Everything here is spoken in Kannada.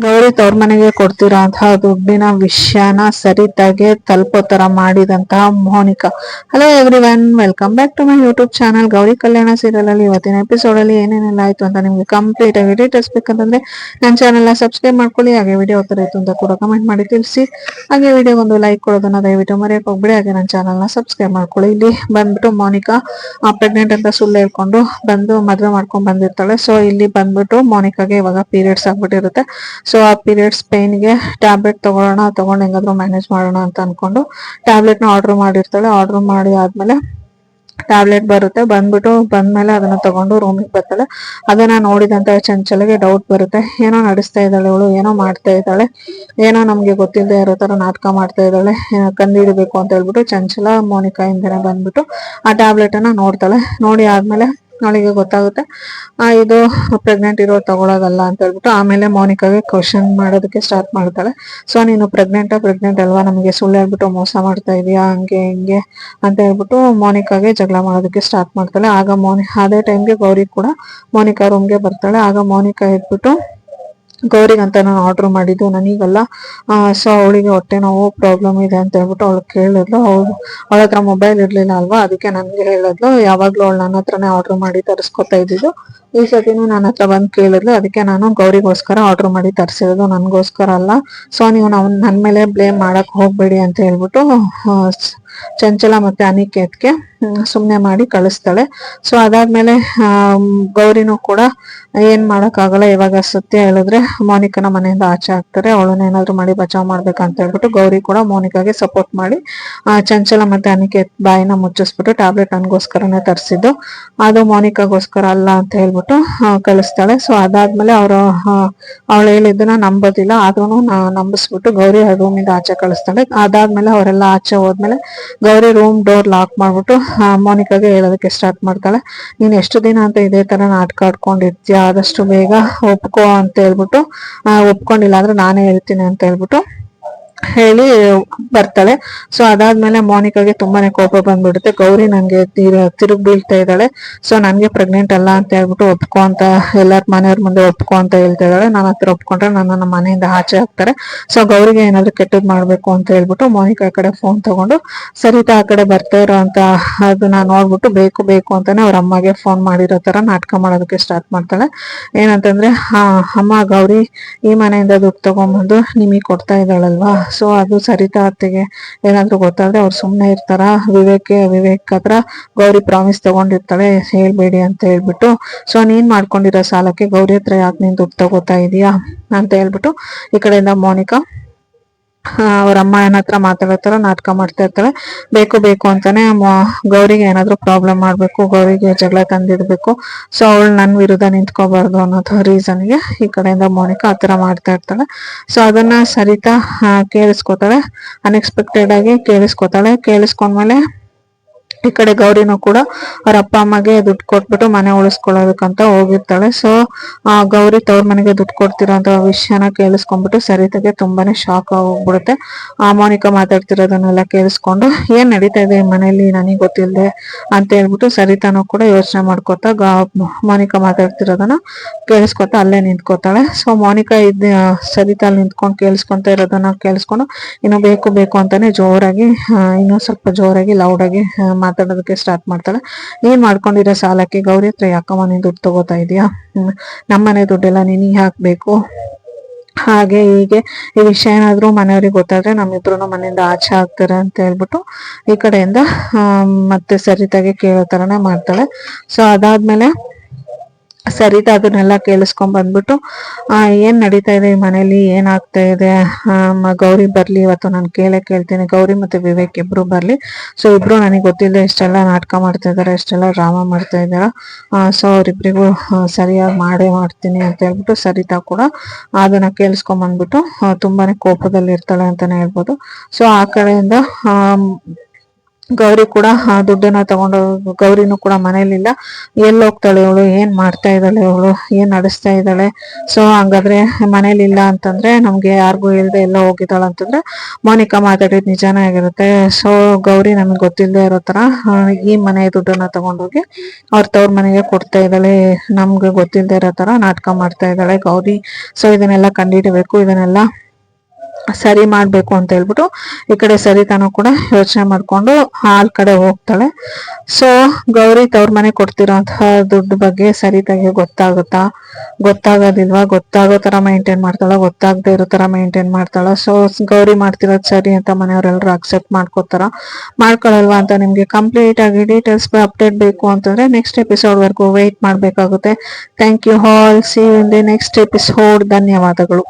ಗೌರಿ ತವ್ರ ಮನೆಗೆ ಕೊಡ್ತಿರೋಂತಹ ದುಡ್ಡಿನ ವಿಷಯನ ಸರಿತಾಗೆ ತಲುಪೋ ತರ ಮಾಡಿದಂತಹ Monika. Hello everyone, welcome back to my YouTube channel. Gauri Kalyana serial ಅಲ್ಲಿ ಇವತ್ತಿನ ಎಪಿಸೋಡ್ ಅಲ್ಲಿ ಏನೇನೆಲ್ಲ ಆಯ್ತು ಅಂತ ನಿಮ್ಗೆ ಕಂಪ್ಲೀಟ್ ಆಗಿ ಡೀಟೇಲ್ಸ್ ಬೇಕಂತಂದ್ರೆ ನನ್ನ ಚಾನಲ್ ನ ಸಬ್ಸ್ಕ್ರೈಬ್ ಮಾಡ್ಕೊಳ್ಳಿ. ಹಾಗೆ ವಿಡಿಯೋ ತರ ಇತ್ತು ಅಂತ ಕೂಡ ಕಮೆಂಟ್ ಮಾಡಿ ತಿಳಿಸಿ. ಹಾಗೆ ವಿಡಿಯೋ ಒಂದು ಲೈಕ್ ಕೊಡೋದನ್ನ ದಯವಿಟ್ಟು ಮರೆಯಕ್ಕೆ ಹೋಗ್ಬಿಡಿ. ಹಾಗೆ ನನ್ನ ಚಾನಲ್ ನ ಸಬ್ಸ್ಕ್ರೈಬ್ ಮಾಡ್ಕೊಳ್ಳಿ. ಇಲ್ಲಿ ಬಂದ್ಬಿಟ್ಟು ಮೋನಿಕಾ ಪ್ರೆಗ್ನೆಂಟ್ ಅಂತ ಸುಳ್ಳು ಹೇಳ್ಕೊಂಡು ಬಂದು ಮದ್ವೆ ಮಾಡ್ಕೊಂಡ್ ಬಂದಿರ್ತಾಳೆ. ಸೊ ಇಲ್ಲಿ ಬಂದ್ಬಿಟ್ಟು ಮೋನಿಕಾಗೆ ಇವಾಗ ಪೀರಿಯಡ್ಸ್ ಆಗ್ಬಿಟ್ಟಿರುತ್ತೆ. ಸೊ ಆ ಪೀರಿಯಡ್ಸ್ ಪೇನ್ಗೆ ಟ್ಯಾಬ್ಲೆಟ್ ತಗೊಳ್ಳೋಣ, ತಗೊಂಡು ಹೆಂಗಾದ್ರೂ ಮ್ಯಾನೇಜ್ ಮಾಡೋಣ ಅಂತ ಅನ್ಕೊಂಡು ಟ್ಯಾಬ್ಲೆಟ್ ನ ಆರ್ಡರ್ ಮಾಡಿರ್ತಾಳೆ. ಆರ್ಡರ್ ಮಾಡಿ ಆದ್ಮೇಲೆ ಟ್ಯಾಬ್ಲೆಟ್ ಬರುತ್ತೆ. ಬಂದ್ಮೇಲೆ ಅದನ್ನ ತಗೊಂಡು ರೂಮಿಗೆ ಬರ್ತಾಳೆ. ಅದನ್ನ ನೋಡಿದಂತ ಚಂಚಲಗೆ ಡೌಟ್ ಬರುತ್ತೆ. ಏನೋ ನಡೆಸ್ತಾ ಇದ್ದಾಳೆ ಇವಳು, ಏನೋ ಮಾಡ್ತಾ ಇದ್ದಾಳೆ, ಏನೋ ನಮ್ಗೆ ಗೊತ್ತಿಲ್ಲದೆ ಇರೋ ತರ ನಾಟಕ ಮಾಡ್ತಾ ಇದ್ದಾಳೆ, ಕಂಡು ಹಿಡಿಬೇಕು ಅಂತ ಹೇಳ್ಬಿಟ್ಟು ಚಂಚಲ ಮೋನಿಕಾ ಇಂದನೆ ಬಂದ್ಬಿಟ್ಟು ಆ ಟ್ಯಾಬ್ಲೆಟ್ ಅನ್ನ ನೋಡ್ತಾಳೆ. ನೋಡಿ ಆದ್ಮೇಲೆ ಅವಳಿಗೆ ಗೊತ್ತಾಗುತ್ತೆ ಇದು ಪ್ರೆಗ್ನೆಂಟ್ ಇರೋ ತಗೊಳೋದಲ್ಲ ಅಂತ ಹೇಳ್ಬಿಟ್ಟು ಆಮೇಲೆ ಮೋನಿಕಾಗೆ ಕ್ವಶನ್ ಮಾಡೋದಕ್ಕೆ ಸ್ಟಾರ್ಟ್ ಮಾಡ್ತಾಳೆ. ಸೊ ನೀನು ಪ್ರೆಗ್ನೆಂಟ್ ಅಲ್ವಾ, ನಮಗೆ ಸುಳ್ಳು ಹೇಳ್ಬಿಟ್ಟು ಮೋಸ ಮಾಡ್ತಾ ಇದೀಯಾ, ಹಂಗೆ ಹಿಂಗೆ ಅಂತ ಹೇಳ್ಬಿಟ್ಟು ಮೋನಿಕಾಗೆ ಜಗಳ ಮಾಡೋದಕ್ಕೆ ಸ್ಟಾರ್ಟ್ ಮಾಡ್ತಾಳೆ. ಆಗ ಅದೇ ಟೈಮ್ಗೆ ಗೌರಿ ಕೂಡ ಮೋನಿಕಾ ರೂಮ್ಗೆ ಬರ್ತಾಳೆ. ಆಗ ಮೋನಿಕಾ ಎದ್ಬಿಟ್ಟು ಗೌರಿಗಂತ ನಾನು ಆರ್ಡರ್ ಮಾಡಿದ್ದು ನನಗಲ್ಲ, ಸೊ ಅವಳಿಗೆ ಹೊಟ್ಟೆ ನೋವು ಪ್ರಾಬ್ಲಮ್ ಇದೆ ಅಂತ ಹೇಳ್ಬಿಟ್ಟು ಅವಳು ಕೇಳಿದ್ಲು. ಅವಳ ಹತ್ರ ಮೊಬೈಲ್ ಇರ್ಲಿಲ್ಲ ಅಲ್ವಾ, ಅದಕ್ಕೆ ನನ್ಗೆ ಹೇಳಿದ್ಲು. ಯಾವಾಗ್ಲೂ ಅವಳು ನನ್ನ ಹತ್ರನೇ ಆರ್ಡರ್ ಮಾಡಿ ತರಿಸ್ಕೊತಾ ಇದ್ದಿದ್ದು, ಈ ಸತಿನೂ ನನ್ನ ಹತ್ರ ಬಂದು ಕೇಳಿದ್ಲು. ಅದಕ್ಕೆ ನಾನು ಗೌರಿಗೋಸ್ಕರ ಆರ್ಡರ್ ಮಾಡಿ ತರಿಸಿರೋದು, ನನ್ಗೋಸ್ಕರ ಅಲ್ಲ. ಸೊ ನೀವು ನನ್ ಮೇಲೆ ಬ್ಲೇಮ್ ಮಾಡಕ್ ಹೋಗ್ಬೇಡಿ ಅಂತ ಹೇಳ್ಬಿಟ್ಟು ಚಂಚಲ ಮತ್ತೆ ಅನಿಕೇತ್ಗೆ ಸುಮ್ನೆ ಮಾಡಿ ಕಳಿಸ್ತಾಳೆ. ಸೊ ಅದಾದ್ಮೇಲೆ ಗೌರಿನೂ ಕೂಡ ಏನ್ ಮಾಡಕ್ ಆಗಲ್ಲ, ಇವಾಗ ಸತ್ಯ ಹೇಳಿದ್ರೆ ಮೋನಿಕನ ಮನೆಯಿಂದ ಆಚೆ ಹಾಕ್ತಾರೆ, ಅವಳನ್ನ ಏನಾದ್ರು ಮಾಡಿ ಬಚಾವ್ ಮಾಡ್ಬೇಕಂತ ಹೇಳ್ಬಿಟ್ಟು ಗೌರಿ ಕೂಡ ಮೋನಿಕಾಗೆ ಸಪೋರ್ಟ್ ಮಾಡಿ ಚಂಚಲ ಮತ್ತೆ ಅನಿಕೇತ್ ಬಾಯಿನ ಮುಚ್ಚಿಸ್ಬಿಟ್ಟು ಟ್ಯಾಬ್ಲೆಟ್ ನನ್ಗೋಸ್ಕರನೇ ತರಿಸಿದ್ದು, ಅದು ಮೋನಿಕಾಗೋಸ್ಕರ ಅಲ್ಲ ಅಂತ ಹೇಳ್ಬಿಟ್ಟು ಕಳಿಸ್ತಾಳೆ. ಸೊ ಅದಾದ್ಮೇಲೆ ಅವಳು ಹೇಳಿದ್ದನ್ನ ನಂಬೋದಿಲ್ಲ, ಆದ್ರೂ ನಂಬಿಸ್ಬಿಟ್ಟು ಗೌರಿ ರೂಮಿಂದ ಆಚೆ ಕಳಿಸ್ತಾಳೆ. ಅದಾದ್ಮೇಲೆ ಅವರೆಲ್ಲ ಆಚೆ ಹೋದ್ಮೇಲೆ ಗೌರಿ ರೂಮ್ ಡೋರ್ ಲಾಕ್ ಮಾಡ್ಬಿಟ್ಟು ಮೋನಿಕಾಗೆ ಹೇಳೋದಕ್ಕೆ ಸ್ಟಾರ್ಟ್ ಮಾಡ್ತಾಳೆ. ನೀನ್ ಎಷ್ಟು ದಿನ ಅಂತ ಇದೇ ತರ ನಾಟಕ ಆಡ್ಕೊಂಡಿರ್ತೀಯ, ಆದಷ್ಟು ಬೇಗ ಒಪ್ಕೋ ಅಂತ ಹೇಳ್ಬಿಟ್ಟು ಒಪ್ಕೊಂಡಿಲ್ಲ ಅಂದ್ರೆ ನಾನೇ ಹೇಳ್ತೀನಿ ಅಂತ ಹೇಳ್ಬಿಟ್ಟು ಹೇಳಿ ಬರ್ತಾಳೆ. ಸೊ ಅದಾದ್ಮೇಲೆ ಮೋನಿಕಾಗೆ ತುಂಬಾನೇ ಕೋಪ ಬಂದ್ಬಿಡುತ್ತೆ. ಗೌರಿ ನಂಗೆ ತಿರುಗ್ ಬೀಳ್ತಾ ಇದ್ದಾಳೆ, ಸೊ ನನ್ಗೆ ಪ್ರೆಗ್ನೆಂಟ್ ಅಲ್ಲ ಅಂತ ಹೇಳ್ಬಿಟ್ಟು ಒಪ್ಕೊ ಅಂತ ಎಲ್ಲಾರ ಮನೆಯವ್ರ ಮುಂದೆ ಒಪ್ಕೊ ಅಂತ ಹೇಳ್ತಾ ಇದ್ದಾಳೆ. ನನ್ನ ಹತ್ರ ಒಪ್ಕೊಂಡ್ರೆ ನನ್ನ ಮನೆಯಿಂದ ಆಚೆ ಹಾಕ್ತಾರೆ. ಸೊ ಗೌರಿಗೆ ಏನಾದ್ರು ಕೆಟ್ಟದ್ ಮಾಡ್ಬೇಕು ಅಂತ ಹೇಳ್ಬಿಟ್ಟು ಮೋನಿಕಾ ಕಡೆ ಫೋನ್ ತಗೊಂಡು ಸರಿತಾ ಆ ಕಡೆ ಬರ್ತಾ ಇರೋ ಅಂತ ಅದನ್ನ ನೋಡ್ಬಿಟ್ಟು ಬೇಕು ಬೇಕು ಅಂತಾನೆ ಅವ್ರ ಅಮ್ಮಗೆ ಫೋನ್ ಮಾಡಿರೋ ತರ ನಾಟಕ ಮಾಡೋದಕ್ಕೆ ಸ್ಟಾರ್ಟ್ ಮಾಡ್ತಾಳೆ. ಏನಂತಂದ್ರೆ ಅಮ್ಮ, ಗೌರಿ ಈ ಮನೆಯಿಂದ ದುಡ್ಡು ತಗೊಂಡ್ಬಂದು ನಿಮಗೆ ಕೊಡ್ತಾ ಇದ್ದಾಳಲ್ವಾ, ಸೊ ಅದು ಸರಿತಾ ಅತ್ತೆಗೆ ಏನಾದ್ರು ಗೊತ್ತಾದ್ರೆ ಅವ್ರು ಸುಮ್ನೆ ಇರ್ತಾರ, ವಿವೇಕ್ ಹತ್ರ ಗೌರಿ ಪ್ರಾಮಿಸ್ ತಗೊಂಡಿರ್ತಾಳೆ ಹೇಳ್ಬೇಡಿ ಅಂತ ಹೇಳ್ಬಿಟ್ಟು, ಸೊ ನೀನ್ ಮಾಡ್ಕೊಂಡಿರೋ ಸಾಲಕ್ಕೆ ಗೌರಿ ಹತ್ರ ಯಾಕೆ ನೀನ್ ದುಡ್ಡು ತಗೋತಾ ಇದೀಯಾ ಅಂತ ಹೇಳ್ಬಿಟ್ಟು ಈ ಕಡೆಯಿಂದ ಮೋನಿಕಾ ಅವ್ರ ಅಮ್ಮ ಹತ್ರ ಮಾತಾಡೋ ತರ ನಾಟಕ ಮಾಡ್ತಾ ಇರ್ತಾಳೆ. ಬೇಕು ಬೇಕು ಅಂತಾನೆ ಗೌರಿಗೆ ಏನಾದ್ರು ಪ್ರಾಬ್ಲಮ್ ಮಾಡ್ಬೇಕು, ಗೌರಿಗೆ ಜಗಳ ತಂದಿಡ್ಬೇಕು, ಸೊ ಅವಳು ನನ್ ವಿರುದ್ಧ ನಿಂತ್ಕೋಬಾರ್ದು ಅನ್ನೋದು ರೀಸನ್ಗೆ ಈ ಕಡೆಯಿಂದ ಮೋನಿಕಾ ಆತರ ಮಾಡ್ತಾ ಇರ್ತಾಳೆ. ಸೊ ಅದನ್ನ ಸರಿತಾ ಕೇಳಿಸ್ಕೊತಾಳೆ, ಅನ್ಎಕ್ಸ್ಪೆಕ್ಟೆಡ್ ಆಗಿ ಕೇಳಿಸ್ಕೊಂಡ್ಮೇಲೆ ಈ ಕಡೆ ಗೌರಿನೂ ಕೂಡ ಅವ್ರ ಅಪ್ಪ ಅಮ್ಮಗೆ ದುಡ್ಡು ಕೊಟ್ಬಿಟ್ಟು ಮನೆ ಉಳಿಸ್ಕೊಳ್ಳೋದಕ್ಕಂತ ಹೋಗಿರ್ತಾಳೆ. ಸೊ ಗೌರಿ ತವ್ರ ಮನೆಗೆ ದುಡ್ಡು ಕೊಡ್ತಿರೋಂತ ವಿಷಯನ ಕೇಳಿಸ್ಕೊಂಡ್ಬಿಟ್ಟು ಸರಿತಾಗೆ ತುಂಬಾನೇ ಶಾಕ್ ಹೋಗ್ಬಿಡುತ್ತೆ. ಮೋನಿಕಾ ಮಾತಾಡ್ತಿರೋದನ್ನೆಲ್ಲ ಕೇಳಿಸ್ಕೊಂಡು ಏನ್ ನಡೀತಾ ಇದೆ ಮನೇಲಿ ನನಗೆ ಗೊತ್ತಿಲ್ಲದೆ ಅಂತ ಹೇಳ್ಬಿಟ್ಟು ಸರಿತಾನು ಕೂಡ ಯೋಚನೆ ಮಾಡ್ಕೊತಾ ಮೋನಿಕಾ ಮಾತಾಡ್ತಿರೋದನ್ನ ಕೇಳಿಸ್ಕೊತಾ ಅಲ್ಲೇ ನಿಂತ್ಕೋತಾಳೆ. ಸೊ ಮೋನಿಕಾ ಸರಿತಾ ನಿಂತ್ಕೊಂಡು ಕೇಳಿಸ್ಕೊಂತ ಇರೋದನ್ನ ಕೇಳಿಸ್ಕೊಂಡು ಇನ್ನು ಬೇಕು ಬೇಕು ಅಂತಾನೆ ಜೋರಾಗಿ ಇನ್ನೂ ಸ್ವಲ್ಪ ಜೋರಾಗಿ ಲೌಡ್ ಆಗಿ ಮಾತಾಡೋದಕ್ಕೆ ಸ್ಟಾರ್ಟ್ ಮಾಡ್ತಾಳೆ. ನೀನ್ ಮಾಡ್ಕೊಂಡಿರೋ ಸಾಲಕ್ಕೆ ಗೌರಿ ಹತ್ರ ಯಾಕಮ್ಮ ನೀನ್ ದುಡ್ಡು ತಗೋತಾ ಇದೀಯಾ, ನಮ್ಮನೆ ದುಡ್ಡೆಲ್ಲ ನಿನಗೆ ಹಾಕ್ಬೇಕು, ಹಾಗೆ ಹೀಗೆ ಈ ವಿಷಯ ಏನಾದ್ರು ಮನೆಯವ್ರಿಗೆ ಗೊತ್ತಾದ್ರೆ ನಮ್ಮಿಬ್ರು ಮನೆಯಿಂದ ಆಚೆ ಹಾಕ್ತಾರೆ ಅಂತ ಹೇಳ್ಬಿಟ್ಟು ಈ ಕಡೆಯಿಂದ ಮತ್ತೆ ಸರಿತಾಗೆ ಕೇಳೋ ತರನೇ ಮಾಡ್ತಾಳೆ. ಸೊ ಅದಾದ್ಮೇಲೆ ಸರಿತಾ ಅದನ್ನೆಲ್ಲ ಕೇಳಿಸ್ಕೊಂಡ್ ಬಂದ್ಬಿಟ್ಟು ಏನ್ ನಡೀತಾ ಇದೆ ಈ ಮನೇಲಿ, ಏನಾಗ್ತಾ ಇದೆ, ಗೌರಿ ಬರ್ಲಿ ಇವತ್ತು ನಾನು ಕೇಳ್ತೀನಿ, ಗೌರಿ ಮತ್ತೆ ವಿವೇಕ್ ಇಬ್ರು ಬರ್ಲಿ, ಸೊ ಇಬ್ರು ನನಗೆ ಗೊತ್ತಿಲ್ಲದೆ ಇಷ್ಟೆಲ್ಲ ನಾಟಕ ಮಾಡ್ತಾ ಇದಾರೆ, ಇಷ್ಟೆಲ್ಲ ಡ್ರಾಮಾ ಮಾಡ್ತಾ ಇದಾರ, ಸೊ ಅವ್ರಿಬ್ರಿಗೂ ಸರಿಯಾಗಿ ಮಾಡ್ತೀನಿ ಅಂತ ಹೇಳ್ಬಿಟ್ಟು ಸರಿತಾ ಕೂಡ ಅದನ್ನ ಕೇಳಿಸ್ಕೊಂಡ್ ಬಂದ್ಬಿಟ್ಟು ತುಂಬಾನೇ ಕೋಪದಲ್ಲಿ ಇರ್ತಾಳೆ ಅಂತಾನೆ ಹೇಳ್ಬೋದು. ಸೊ ಆ ಕಡೆಯಿಂದ ಗೌರಿ ಕೂಡ ಆ ದುಡ್ಡನ್ನ ತಗೊಂಡು, ಗೌರಿನೂ ಕೂಡ ಮನೇಲಿಲ್ಲ. ಎಲ್ಲಿ ಹೋಗ್ತಾಳೆ ಇವಳು, ಏನ್ ಮಾಡ್ತಾ ಇದ್ದಾಳೆ ಇವಳು, ಏನ್ ನಡೆಸ್ತಾ ಇದ್ದಾಳೆ, ಸೊ ಹಂಗಾದ್ರೆ ಮನೇಲಿಲ್ಲ ಅಂತಂದ್ರೆ ನಮ್ಗೆ ಯಾರಿಗೂ ಇಲ್ದೆ ಎಲ್ಲ ಹೋಗಿದ್ದಾಳ ಅಂತಂದ್ರೆ ಮೋನಿಕಾ ಮಾತಾಡಿದ್ ನಿಜಾನೇ ಆಗಿರುತ್ತೆ. ಸೊ ಗೌರಿ ನಮ್ಗೆ ಗೊತ್ತಿಲ್ಲದೆ ಇರೋ ತರ ಈ ಮನೆ ದುಡ್ಡನ್ನ ತಗೊಂಡೋಗಿ ಅವ್ರ ತವ್ರ ಮನೆಗೆ ಕೊಡ್ತಾ ಇದ್ದಾಳೆ, ನಮ್ಗೆ ಗೊತ್ತಿಲ್ಲದೆ ಇರೋ ತರ ನಾಟಕ ಮಾಡ್ತಾ ಇದ್ದಾಳೆ ಗೌರಿ. ಸೊ ಇದನ್ನೆಲ್ಲ ಕಂಡಿಡಿಬೇಕು, ಇದನ್ನೆಲ್ಲ ಸರಿ ಮಾಡ್ಬೇಕು ಅಂತ ಹೇಳ್ಬಿಟ್ಟು ಈ ಕಡೆ ಸರಿತಾನು ಕೂಡ ಯೋಚನೆ ಮಾಡ್ಕೊಂಡು ಹಾಲ್ ಕಡೆ ಹೋಗ್ತಾಳೆ. ಸೊ ಗೌರಿ ತವ್ರ ಮನೆ ಕೊಡ್ತಿರೋಂತಹ ದುಡ್ಡು ಬಗ್ಗೆ ಸರಿತಾಗೆ ಗೊತ್ತಾಗುತ್ತಾ, ಗೊತ್ತಾಗೋದಿಲ್ವಾ, ಗೊತ್ತಾಗೋ ತರ ಮೇಂಟೈನ್ ಮಾಡ್ತಾಳ, ಗೊತ್ತಾಗದೆ ಇರೋ ತರ ಮೇಂಟೈನ್ ಮಾಡ್ತಾಳ. ಸೊ ಗೌರಿ ಮಾಡ್ತಿರೋದು ಸರಿ ಅಂತ ಮನೆಯವರೆಲ್ಲರೂ ಅಕ್ಸೆಪ್ಟ್ ಮಾಡ್ಕೊಳಲ್ವಾ ಅಂತ ನಿಮ್ಗೆ ಕಂಪ್ಲೀಟ್ ಆಗಿ ಡೀಟೇಲ್ಸ್ ಅಪ್ಡೇಟ್ ಬೇಕು ಅಂತಂದ್ರೆ ನೆಕ್ಸ್ಟ್ ಎಪಿಸೋಡ್ ವರ್ಗೂ ವೆಯ್ಟ್ ಮಾಡ್ಬೇಕಾಗುತ್ತೆ. Thank you all, see you in the next episode. ಧನ್ಯವಾದಗಳು.